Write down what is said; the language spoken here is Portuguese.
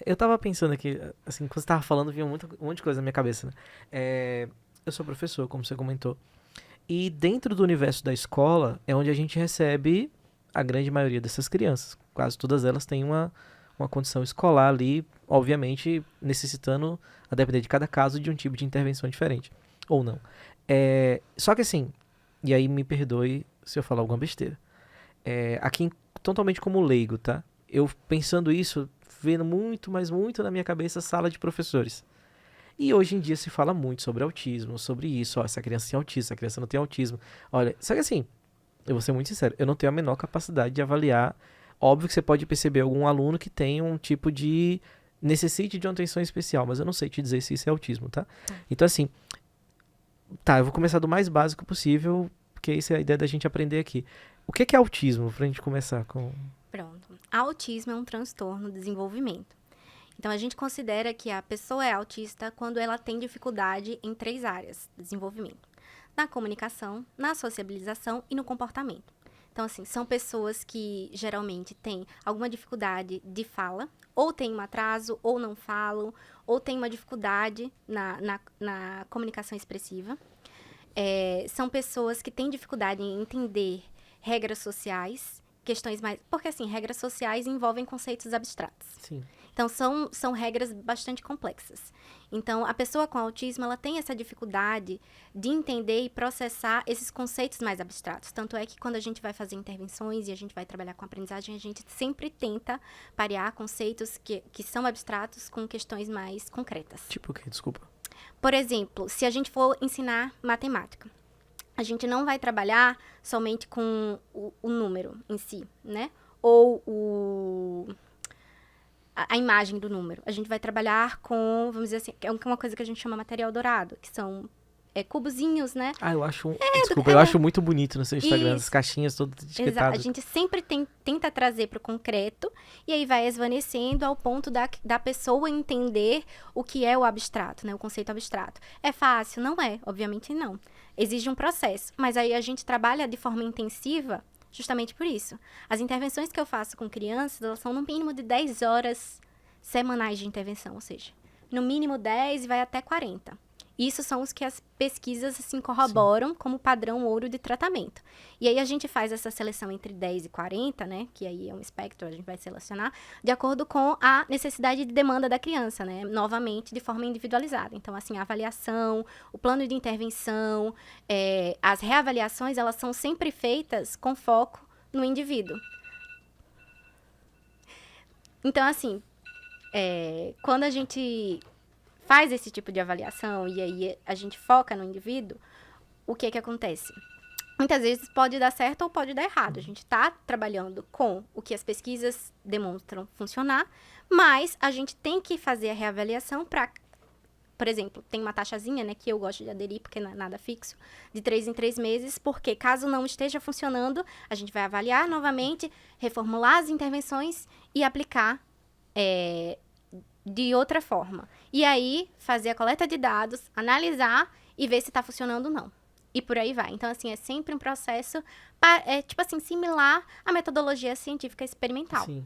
Eu tava pensando aqui, assim, quando você tava falando, vinha um monte de coisa na minha cabeça, né? Eu sou professor, como você comentou. E dentro do universo da escola é onde a gente recebe a grande maioria dessas crianças. Quase todas elas têm uma condição escolar ali, obviamente necessitando, a depender de cada caso, de um tipo de intervenção diferente. Ou não. Só que assim, e aí me perdoe se eu falar alguma besteira. Aqui, totalmente como leigo, tá? Eu pensando isso, vendo muito, mas muito na minha cabeça, sala de professores. E hoje em dia se fala muito sobre autismo, sobre isso, ó, essa criança tem autismo, essa criança não tem autismo. Olha, só que assim, eu vou ser muito sincero, eu não tenho a menor capacidade de avaliar. Óbvio que você pode perceber algum aluno que tem um tipo de necessite de uma atenção especial, mas eu não sei te dizer se isso é autismo, tá? Então assim, tá, eu vou começar do mais básico possível, porque isso é a ideia da gente aprender aqui. O que é autismo, pra gente começar com... Pronto. Autismo é um transtorno de desenvolvimento. Então, a gente considera que a pessoa é autista quando ela tem dificuldade em 3 áreas de desenvolvimento: na comunicação, na sociabilização e no comportamento. Então, assim, são pessoas que geralmente têm alguma dificuldade de fala, ou têm um atraso, ou não falam, ou têm uma dificuldade na comunicação expressiva. São pessoas que têm dificuldade em entender regras sociais, questões mais. Porque, assim, regras sociais envolvem conceitos abstratos. Sim. Então, são regras bastante complexas. Então, a pessoa com autismo, ela tem essa dificuldade de entender e processar esses conceitos mais abstratos. Tanto é que quando a gente vai fazer intervenções e a gente vai trabalhar com aprendizagem, a gente sempre tenta parear conceitos que são abstratos com questões mais concretas. Tipo o quê? Desculpa. Por exemplo, se a gente for ensinar matemática, a gente não vai trabalhar somente com o número em si, né? Ou a imagem do número. A gente vai trabalhar com, vamos dizer assim, é uma coisa que a gente chama material dourado, que são cubozinhos, né? Ah, eu acho. Desculpa, eu acho muito bonito no seu Instagram, as Isso, caixinhas todas exato. A etiquetadas. gente sempre tenta trazer para o concreto e aí vai esvanecendo ao ponto da pessoa entender o que é o abstrato, né? O conceito abstrato. É fácil? Não é, obviamente não. Exige um processo, mas aí a gente trabalha de forma intensiva justamente por isso. As intervenções que eu faço com crianças, elas são no mínimo de 10 horas semanais de intervenção, ou seja, no mínimo 10 e vai até 40. Isso são os que as pesquisas assim, corroboram como padrão ouro de tratamento. E aí a gente faz essa seleção entre 10 e 40, né? Que aí é um espectro, a gente vai selecionar, de acordo com a necessidade de demanda da criança, né? Novamente, de forma individualizada. Então, assim, a avaliação, o plano de intervenção, as reavaliações, elas são sempre feitas com foco no indivíduo. Então, assim, quando a gente faz esse tipo de avaliação e aí a gente foca no indivíduo, o que acontece? Muitas vezes pode dar certo ou pode dar errado. A gente está trabalhando com o que as pesquisas demonstram funcionar, mas a gente tem que fazer a reavaliação para, por exemplo, tem uma taxazinha, né, que eu gosto de aderir, porque não é nada fixo, de 3 em 3 meses, porque caso não esteja funcionando, a gente vai avaliar novamente, reformular as intervenções e aplicar de outra forma. E aí, fazer a coleta de dados, analisar e ver se está funcionando ou não. E por aí vai. Então, assim, é sempre um processo, tipo assim, similar à metodologia científica experimental. Sim.